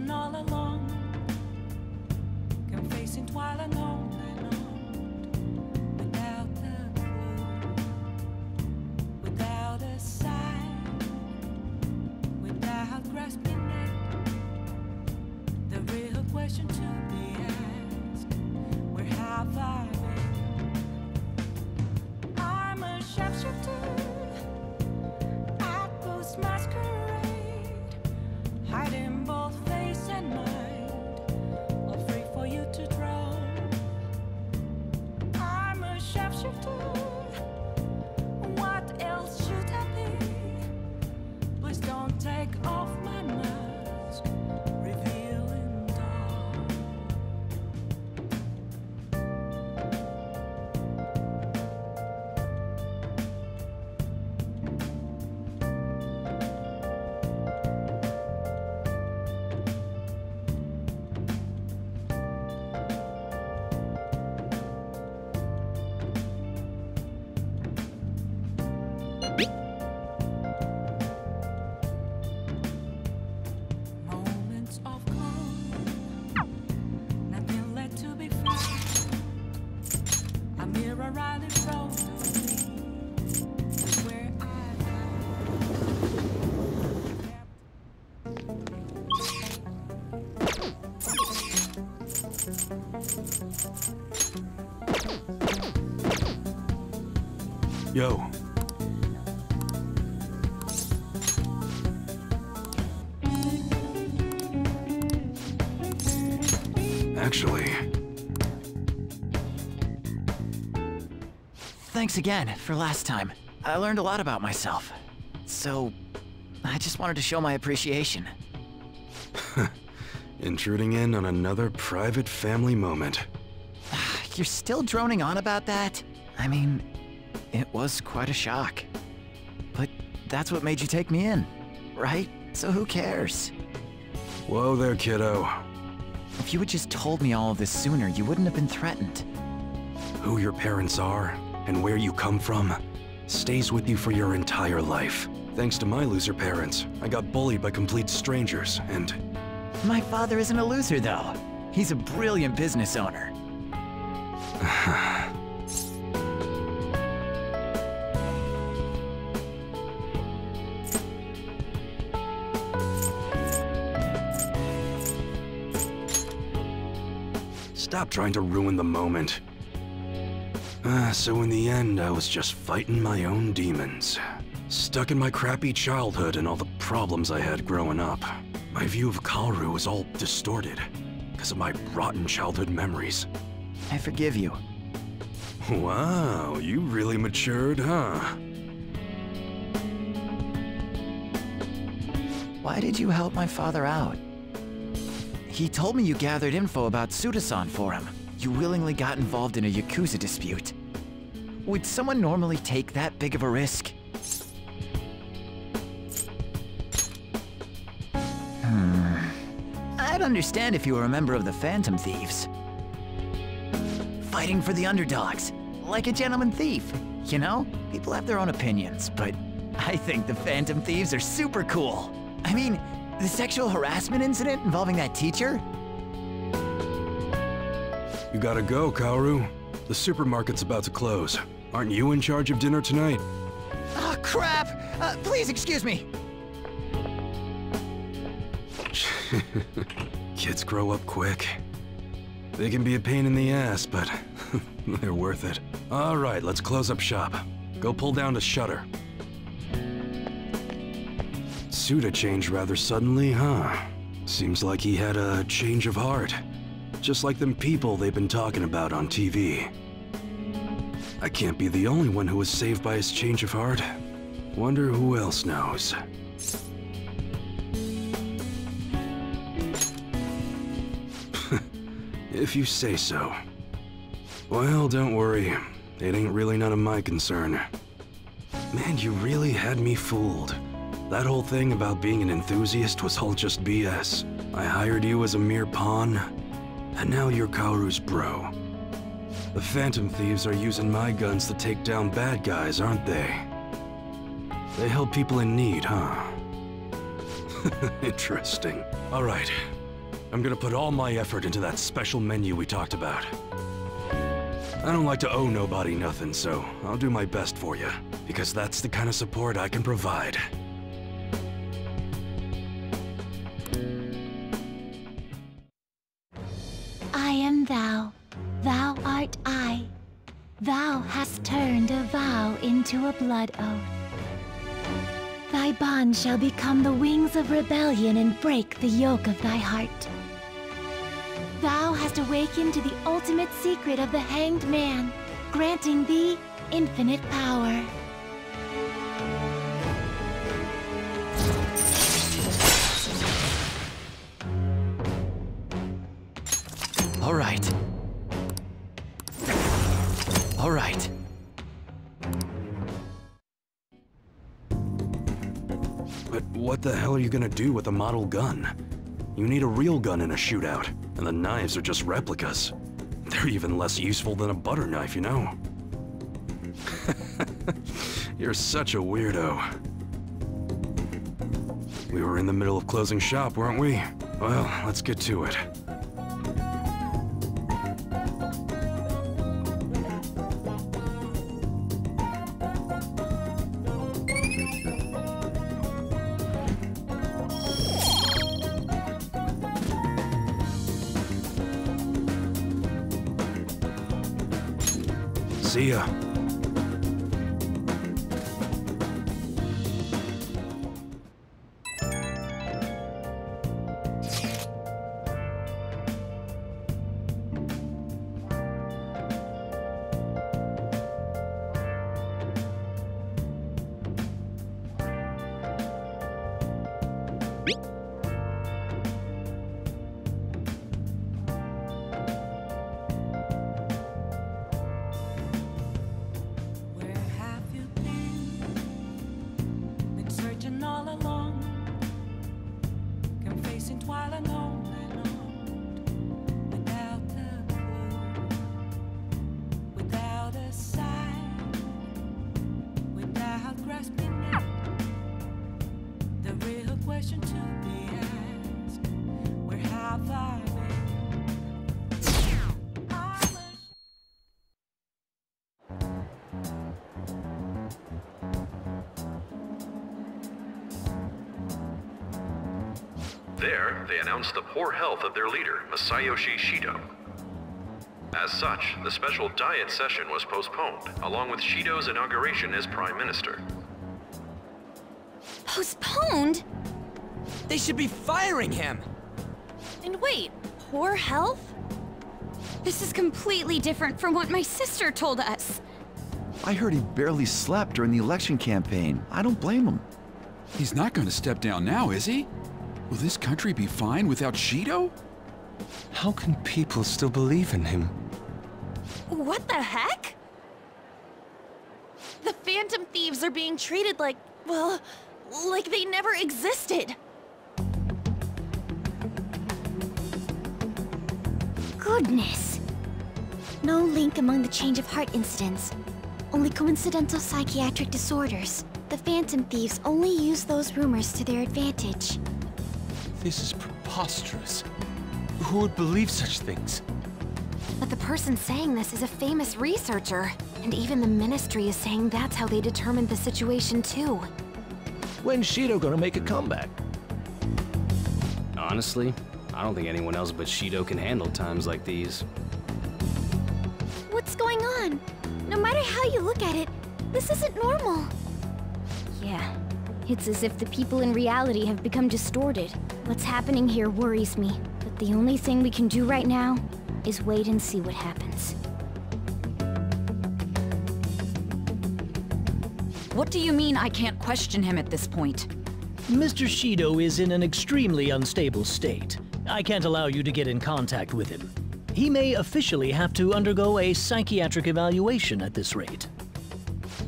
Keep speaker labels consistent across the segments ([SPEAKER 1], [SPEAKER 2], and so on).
[SPEAKER 1] been all along, confessing while alone and on, without a clue, without a sign, without grasping it. The real question to be asked: where have I been? I'm a sharpshooter at post masquerade, hiding both face and mind, all free for you to draw. I'm a sharpshooter. What else should I be? Please don't take off my mask, revealing dawn. Moments of calm, nothing left to be found. A mirror right in front of me is where I
[SPEAKER 2] Yo. Actually,
[SPEAKER 3] Thanks again for last time. I learned a lot about myself. So, I just wanted to show my appreciation.
[SPEAKER 2] intruding in on another private family moment.
[SPEAKER 3] You're still droning on about that? I mean, it was quite a shock. But that's what made you take me in, right? So who cares?
[SPEAKER 2] Whoa there, kiddo.
[SPEAKER 3] If you had just told me all of this sooner, you wouldn't have been threatened.
[SPEAKER 2] Who your parents are and where you come from stays with you for your entire life. Thanks to my loser parents, I got bullied by complete strangers, and
[SPEAKER 3] My father isn't a loser, though. He's a brilliant business owner.
[SPEAKER 2] stop trying to ruin the moment. So in the end, I was just fighting my own demons. Stuck in my crappy childhood and all the problems I had growing up. My view of Kaoru was all distorted because of my rotten childhood memories.
[SPEAKER 3] I forgive you.
[SPEAKER 2] Wow, you really matured, huh?
[SPEAKER 3] Why did you help my father out? He told me you gathered info about Suda-san for him. You willingly got involved in a Yakuza dispute. Would someone normally take that big of a risk? I'd understand if you were a member of the Phantom Thieves. Fighting for the underdogs, like a gentleman thief. You know, people have their own opinions, but I think the Phantom Thieves are super cool. I mean, the sexual harassment incident involving that teacher?
[SPEAKER 2] You gotta go, Kaoru. The supermarket's about to close. Aren't you in charge of dinner tonight?
[SPEAKER 3] Oh, crap! Please excuse me!
[SPEAKER 2] Kids grow up quick. They can be a pain in the ass, but they're worth it. All right, let's close up shop. Go pull down the shutter. Suda changed rather suddenly, huh? Seems like he had a change of heart. Just like them people they've been talking about on TV. I can't be the only one who was saved by his change of heart. Wonder who else knows. If you say so. Well, don't worry. It ain't really none of my concern. Man, you really had me fooled. That whole thing about being an enthusiast was all just BS. I hired you as a mere pawn, and now you're Kaoru's bro. The Phantom Thieves are using my guns to take down bad guys, aren't they? They help people in need, huh? Interesting. All right, I'm gonna put all my effort into that special menu we talked about. I don't like to owe nobody nothing, so I'll do my best for you, because that's the kind of support I can provide.
[SPEAKER 4] I am thou, thou art I. Thou hast turned a vow into a blood oath. Thy bond shall become the wings of rebellion and break the yoke of thy heart. Thou hast awakened to the ultimate secret of the hanged man, granting thee infinite power.
[SPEAKER 3] All right. All right.
[SPEAKER 2] But what the hell are you gonna do with a model gun? You need a real gun in a shootout, and the knives are just replicas. They're even less useful than a butter knife, you know? You're such a weirdo. We were in the middle of closing shop, weren't we? Well, let's get to it. See ya.
[SPEAKER 5] There, they announced the poor health of their leader, Masayoshi Shido. As such, the special diet session was postponed, along with Shido's inauguration as Prime Minister.
[SPEAKER 6] Postponed?
[SPEAKER 7] They should be firing him!
[SPEAKER 6] And wait, poor health? This is completely different from what my sister told us.
[SPEAKER 8] I heard he barely slept during the election campaign. I don't blame him.
[SPEAKER 9] He's not going to step down now, is he? Will this country be fine without Shido?
[SPEAKER 10] How can people still believe in him?
[SPEAKER 6] What the heck? The Phantom Thieves are being treated like, well, like they never existed.
[SPEAKER 4] Goodness. No link among the change of heart incidents. Only coincidental psychiatric disorders. The Phantom Thieves only use those rumors to their advantage.
[SPEAKER 10] This is preposterous. Who would believe such things?
[SPEAKER 6] But the person saying this is a famous researcher. And even the Ministry is saying that's how they determined the situation too.
[SPEAKER 10] When's Shido gonna make a comeback?
[SPEAKER 11] Honestly, I don't think anyone else but Shido can handle times like these.
[SPEAKER 4] What's going on? No matter how you look at it, this isn't normal.
[SPEAKER 12] Yeah, it's as if the people in reality have become distorted. What's happening here worries me, but the only thing we can do right now is wait and see what happens.
[SPEAKER 13] What do you mean I can't question him at this point?
[SPEAKER 14] Mr. Shido is in an extremely unstable state. I can't allow you to get in contact with him. He may officially have to undergo a psychiatric evaluation at this rate.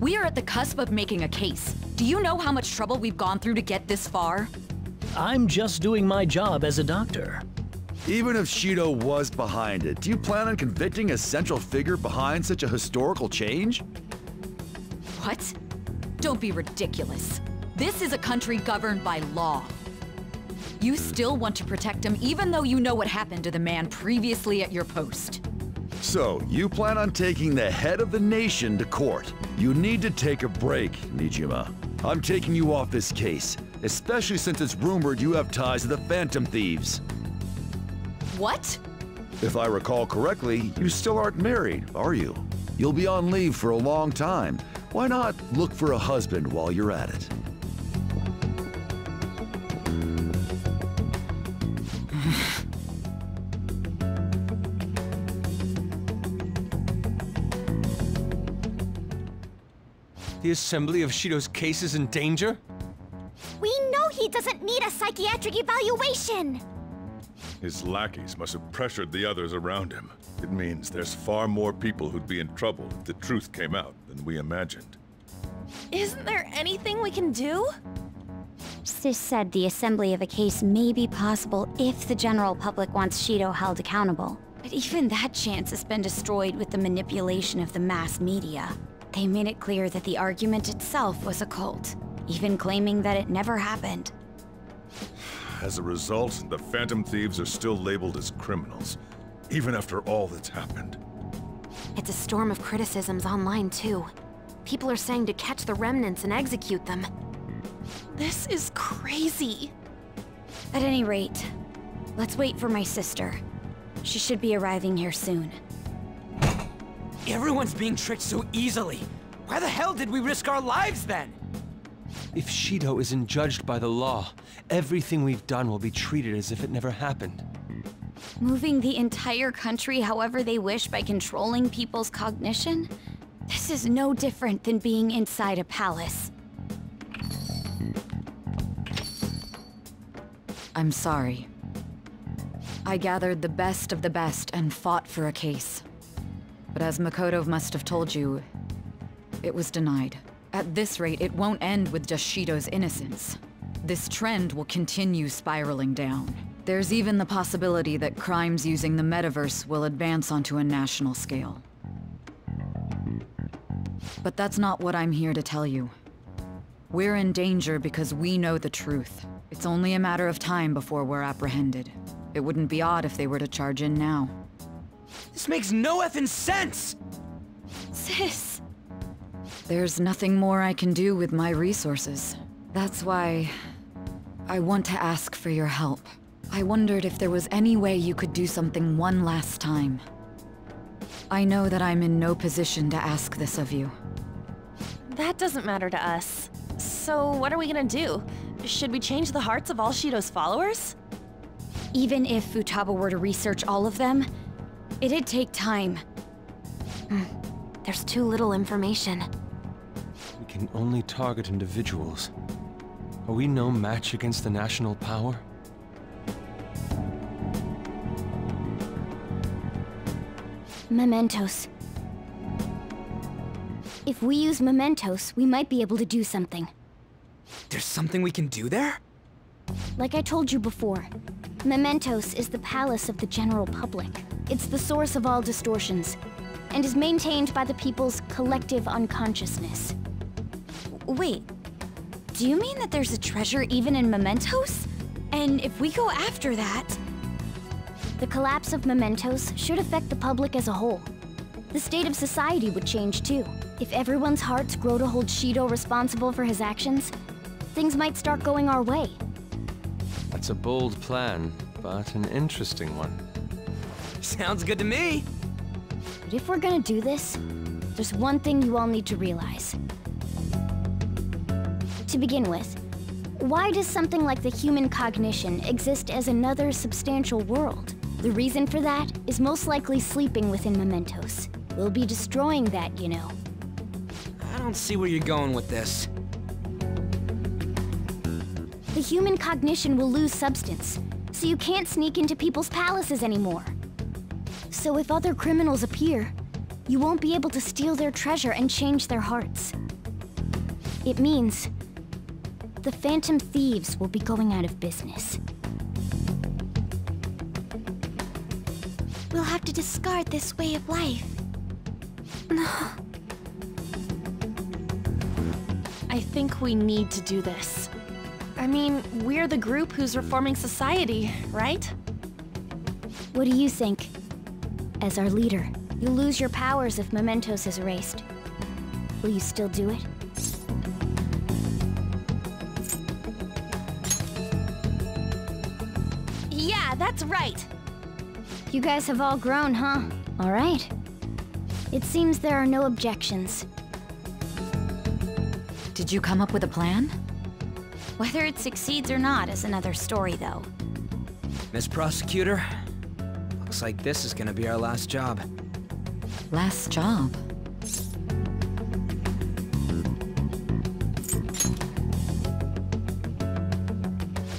[SPEAKER 13] We are at the cusp of making a case. Do you know how much trouble we've gone through to get this far?
[SPEAKER 14] I'm just doing my job as a doctor.
[SPEAKER 8] Even if Shido was behind it, do you plan on convicting a central figure behind such a historical change?
[SPEAKER 13] What? Don't be ridiculous. This is a country governed by law. You still want to protect him even though you know what happened to the man previously at your post.
[SPEAKER 8] So, you plan on taking the head of the nation to court. You need to take a break, Nijima. I'm taking you off this case, especially since it's rumored you have ties to the Phantom Thieves.
[SPEAKER 13] What?
[SPEAKER 8] If I recall correctly, you still aren't married, are you? You'll be on leave for a long time. Why not look for a husband while you're at it?
[SPEAKER 10] The assembly of Shido's case is in danger?
[SPEAKER 4] We know he doesn't need a psychiatric evaluation!
[SPEAKER 15] His lackeys must have pressured the others around him. It means there's far more people who'd be in trouble if the truth came out than we imagined.
[SPEAKER 16] Isn't there anything we can do?
[SPEAKER 12] Sis said the assembly of a case may be possible if the general public wants Shido held accountable. But even that chance has been destroyed with the manipulation of the mass media. They made it clear that the argument itself was a cult, even claiming that it never happened.
[SPEAKER 15] As a result, the Phantom Thieves are still labeled as criminals, even after all that's happened.
[SPEAKER 6] It's a storm of criticisms online, too. People are saying to catch the remnants and execute them.
[SPEAKER 16] This is crazy.
[SPEAKER 12] At any rate, let's wait for my sister. She should be arriving here soon.
[SPEAKER 7] Everyone's being tricked so easily. Why the hell did we risk our lives then?
[SPEAKER 10] If Shido isn't judged by the law, everything we've done will be treated as if it never happened.
[SPEAKER 12] Moving the entire country however they wish by controlling people's cognition? This is no different than being inside a palace.
[SPEAKER 13] I'm sorry. I gathered the best of the best and fought for a case. But as Makoto must have told you, it was denied. At this rate, it won't end with just Shido's innocence. This trend will continue spiraling down. There's even the possibility that crimes using the metaverse will advance onto a national scale. But that's not what I'm here to tell you. We're in danger because we know the truth. It's only a matter of time before we're apprehended. It wouldn't be odd if they were to charge in now.
[SPEAKER 7] This makes no effing sense!
[SPEAKER 16] Sis!
[SPEAKER 13] There's nothing more I can do with my resources. That's why I want to ask for your help. I wondered if there was any way you could do something one last time. I know that I'm in no position to ask this of you.
[SPEAKER 16] That doesn't matter to us. So what are we gonna do? Should we change the hearts of all Shido's followers?
[SPEAKER 12] Even if Futaba were to research all of them, it'd take time.
[SPEAKER 6] There's too little information.
[SPEAKER 10] We can only target individuals. Are we no match against the national power?
[SPEAKER 12] Mementos. If we use mementos, we might be able to do something.
[SPEAKER 7] There's something we can do there?
[SPEAKER 12] Like I told you before, mementos is the palace of the general public. It's the source of all distortions, and is maintained by the people's collective unconsciousness. Wait, do you mean that there's a treasure even in mementos? And if we go after that... The collapse of mementos should affect the public as a whole. The state of society would change too. If everyone's hearts grow to hold Shido responsible for his actions, things might start going our way.
[SPEAKER 10] That's a bold plan, but an interesting one.
[SPEAKER 7] Sounds good to me!
[SPEAKER 12] But if we're gonna do this, there's one thing you all need to realize. To begin with, why does something like the human cognition exist as another substantial world? The reason for that is most likely sleeping within mementos. We'll be destroying that, you know.
[SPEAKER 7] I don't see where you're going with this.
[SPEAKER 12] The human cognition will lose substance, so you can't sneak into people's palaces anymore. So if other criminals appear, you won't be able to steal their treasure and change their hearts. It means the Phantom Thieves will be going out of business. We'll have to discard this way of life.
[SPEAKER 16] I think we need to do this. I mean, we're the group who's reforming society, right?
[SPEAKER 12] What do you think? As our leader, you lose your powers if Mementos is erased. Will you still do it?
[SPEAKER 16] Yeah, that's right!
[SPEAKER 12] You guys have all grown, huh? All right. It seems there are no objections.
[SPEAKER 13] Did you come up with a plan?
[SPEAKER 4] Whether it succeeds or not is another story, though.
[SPEAKER 7] Miss Prosecutor, looks like this is gonna be our last job.
[SPEAKER 13] Last job?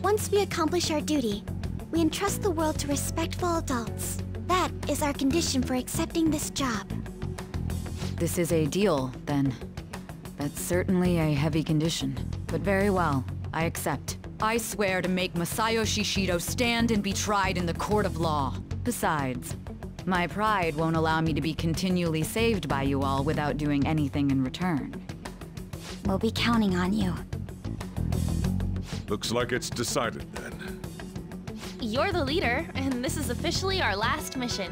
[SPEAKER 4] Once we accomplish our duty, we entrust the world to respectful adults. That is our condition for accepting this job.
[SPEAKER 13] This is a deal, then. That's certainly a heavy condition. But very well, I accept. I swear to make Masayoshi Shido stand and be tried in the court of law. Besides, my pride won't allow me to be continually saved by you all without doing anything in return.
[SPEAKER 4] We'll be counting on you.
[SPEAKER 15] Looks like it's decided then.
[SPEAKER 16] You're the leader, and this is officially our last mission.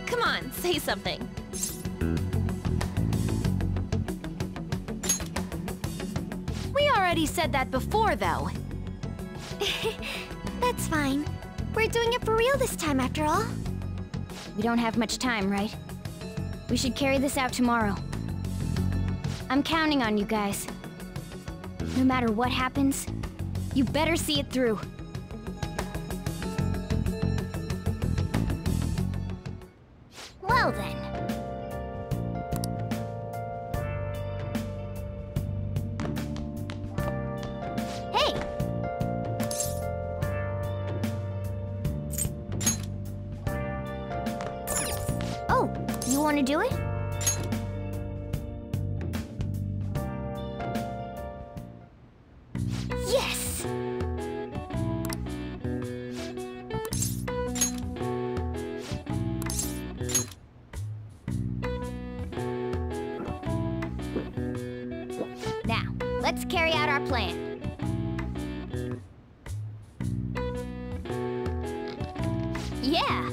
[SPEAKER 16] Come on, say something.
[SPEAKER 6] We already said that before, though.
[SPEAKER 4] That's fine. We're doing it for real this time, after all.
[SPEAKER 12] We don't have much time, right? We should carry this out tomorrow. I'm counting on you guys. No matter what happens, you better see it through.
[SPEAKER 4] Well then. Hey!
[SPEAKER 12] Oh, you want to do it?
[SPEAKER 4] Yes!
[SPEAKER 12] Now, let's carry out our plan. Yeah!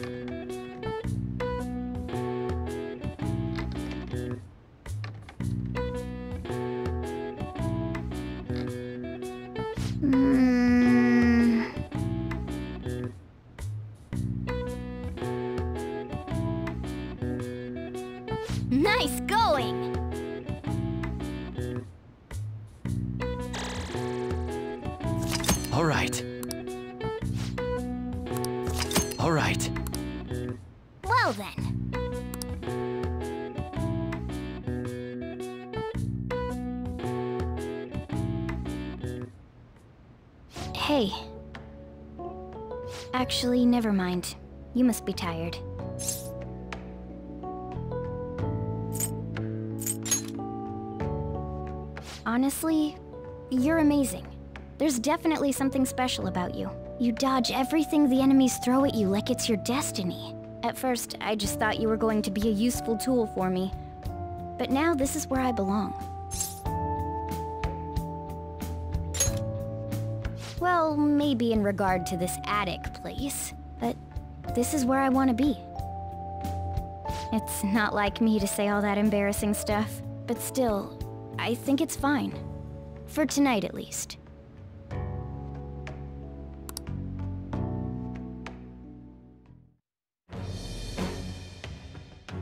[SPEAKER 4] Nice going!
[SPEAKER 3] All right. All right.
[SPEAKER 4] Well then.
[SPEAKER 12] Hey. Actually, never mind. You must be tired. Honestly, you're amazing. There's definitely something special about you. You dodge everything the enemies throw at you like it's your destiny. At first, I just thought you were going to be a useful tool for me. But now this is where I belong. Well, maybe in regard to this attic place, but this is where I want to be. It's not like me to say all that embarrassing stuff, but still, I think it's fine. For tonight, at least.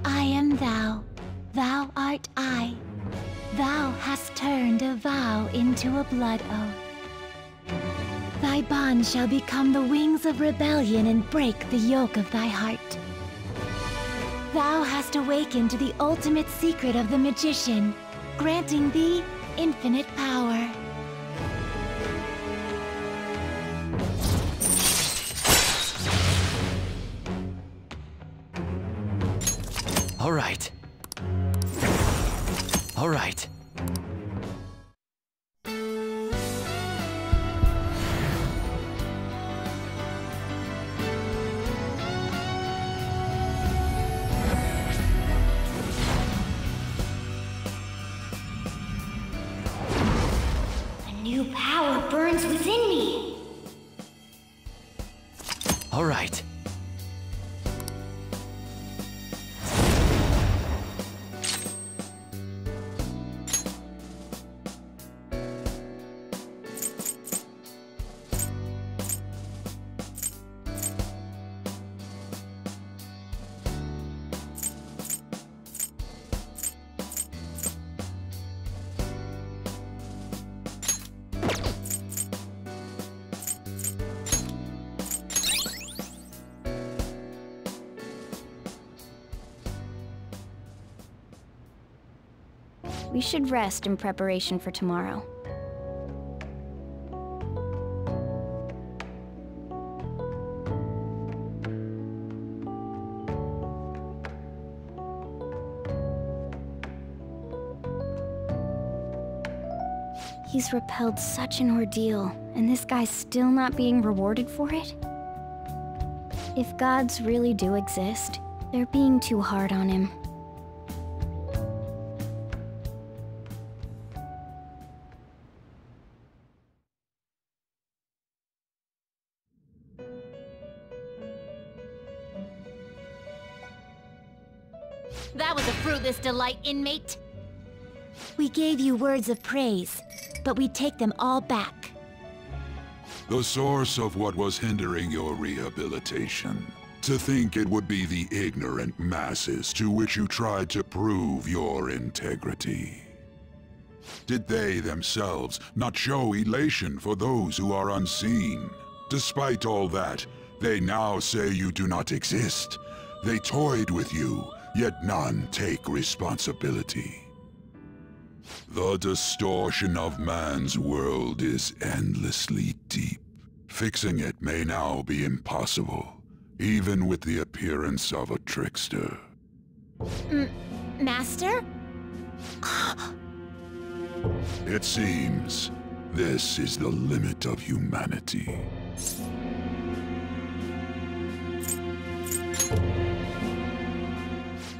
[SPEAKER 4] I am thou, thou art I. Thou hast turned a vow into a blood oath. Thy bond shall become the wings of rebellion and break the yoke of thy heart. Thou hast awakened to the ultimate secret of the magician, granting thee infinite power.
[SPEAKER 3] All right. All right.
[SPEAKER 4] A new power burns
[SPEAKER 12] burns within me.
[SPEAKER 3] All right.
[SPEAKER 12] We should rest in preparation for tomorrow. He's repelled such an ordeal, and this guy's still not being rewarded for it? If gods really do exist, they're being too hard on him.
[SPEAKER 4] That was a fruitless delight, inmate. We gave you words of praise, but we take them all back.
[SPEAKER 17] The source of what was hindering your rehabilitation. To think it would be the ignorant masses to which you tried to prove your integrity. Did they themselves not show elation for those who are unseen? Despite all that, they now say you do not exist. They toyed with you, yet none take responsibility. The distortion of man's world is endlessly deep. Fixing it may now be impossible, even with the appearance of a trickster.
[SPEAKER 4] Master?
[SPEAKER 17] It seems this is the limit of humanity.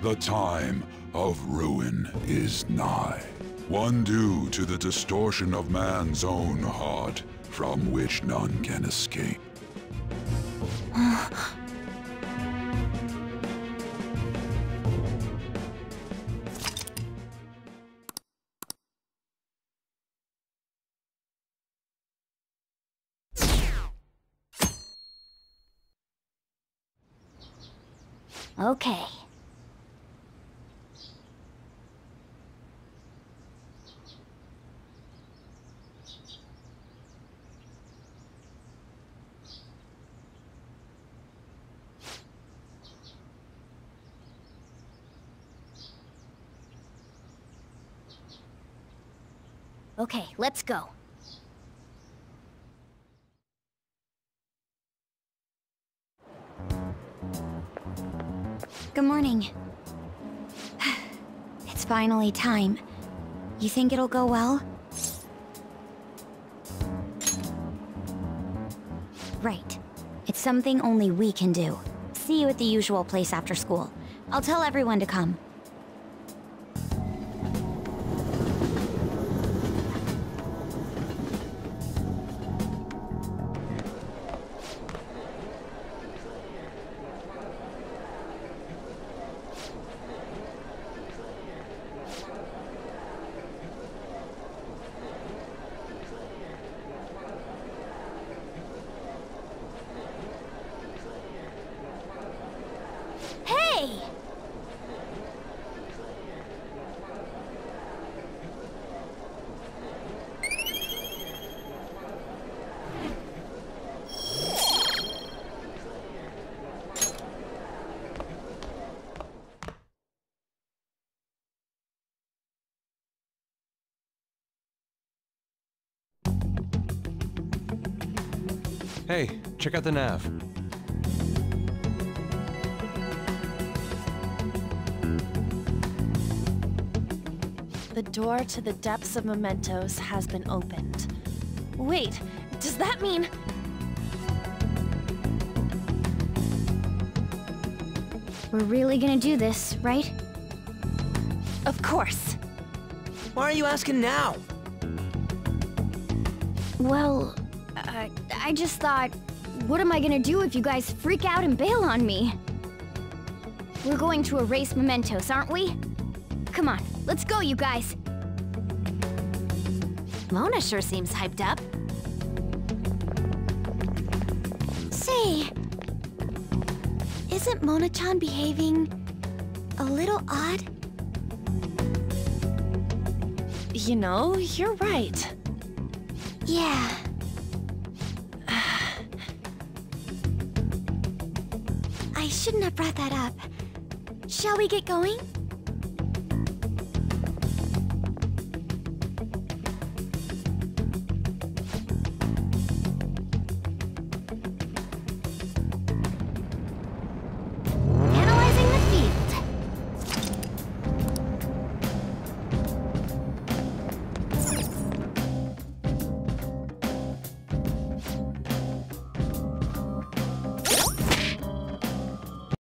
[SPEAKER 17] The time of ruin is nigh. One due to the distortion of man's own heart, from which none can escape.
[SPEAKER 12] Okay. Okay, let's go.
[SPEAKER 6] Good morning. It's finally time. You think it'll go well? Right. It's something only we can do. See you at the usual place after school. I'll tell everyone to come.
[SPEAKER 12] Hey!
[SPEAKER 10] Hey, check out the nav.
[SPEAKER 16] The door to the depths of mementos has been opened. Wait, does that mean...
[SPEAKER 12] We're really gonna do this, right?
[SPEAKER 16] Of course.
[SPEAKER 7] Why are you asking now?
[SPEAKER 12] Well, I just thought, what am I gonna do if you guys freak out and bail on me? We're going to erase mementos, aren't we? Come on, let's go, you guys.
[SPEAKER 6] Mona sure seems hyped up.
[SPEAKER 4] Say, isn't Mona-chan behaving a little odd?
[SPEAKER 16] You know, you're right.
[SPEAKER 4] Yeah. I shouldn't have brought that up. Shall we get going?